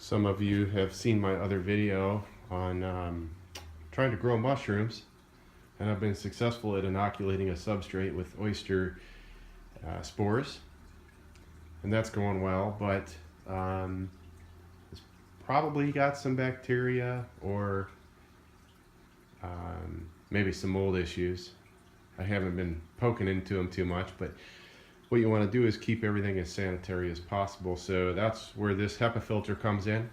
Some of you have seen my other video on trying to grow mushrooms, and I've been successful at inoculating a substrate with oyster spores, and that's going well, but it's probably got some bacteria or maybe some mold issues. I haven't been poking into them too much, but what you want to do is keep everything as sanitary as possible. So that's where this HEPA filter comes in.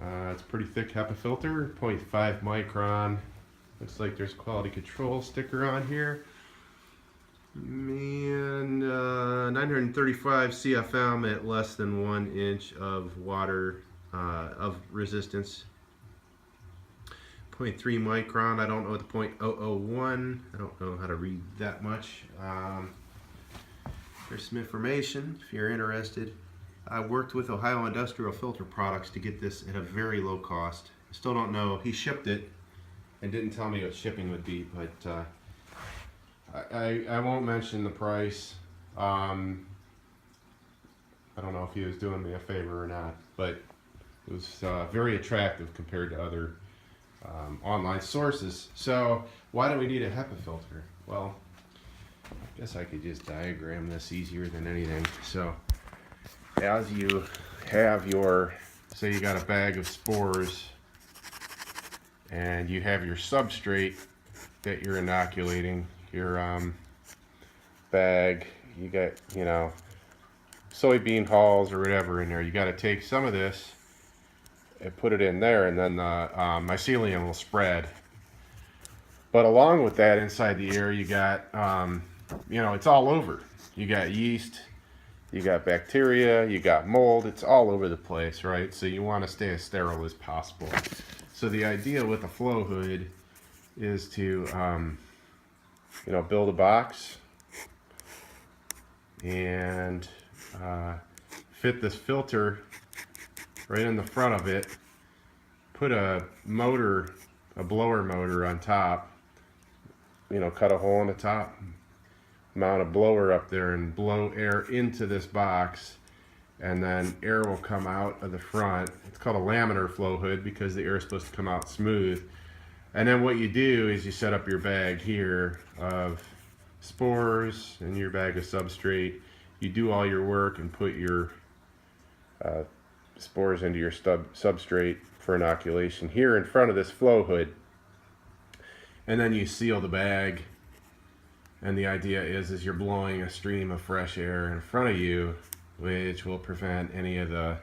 It's a pretty thick HEPA filter, 0.5 micron. Looks like there's a quality control sticker on here. And 935 CFM at less than 1 inch of water of resistance. 0.3 micron, I don't know the 0.001. I don't know how to read that much. There's some information if you're interested. I worked with Ohio Industrial Filter Products to get this at a very low cost. I still don't know. He shipped it and didn't tell me what shipping would be, but I won't mention the price. I don't know if he was doing me a favor or not, but it was very attractive compared to other online sources. So why do we need a HEPA filter? Well, I guess I could just diagram this easier than anything. So as you have your, say you got a bag of spores and you have your substrate that you're inoculating, your bag, you got, you know, soybean hulls or whatever in there, you got to take some of this and put it in there, and then the mycelium will spread. But along with that, inside the air, you got you know, it's all over. You got yeast, you got bacteria, you got mold. It's all over the place, right? So you want to stay as sterile as possible. So the idea with a flow hood is to you know, build a box and fit this filter right in the front of it, put a motor, a blower motor on top, you know, cut a hole in the top, mount a blower up there and blow air into this box, and then air will come out of the front. It's called a laminar flow hood because the air is supposed to come out smooth. And then what you do is you set up your bag here of spores and your bag of substrate. You do all your work and put your spores into your substrate for inoculation here in front of this flow hood, and then you seal the bag. And the idea is you're blowing a stream of fresh air in front of you, which will prevent any of the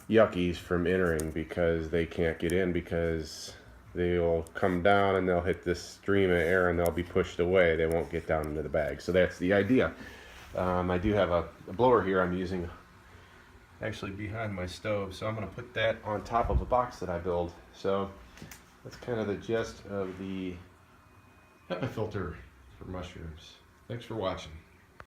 yuckies from entering, because they can't get in, because they'll come down and they'll hit this stream of air and they'll be pushed away. They won't get down into the bag. So that's the idea. I do have a blower here I'm using actually behind my stove, so I'm going to put that on top of a box that I build. So that's kind of the gist of the HEPA filter for mushrooms. Thanks for watching.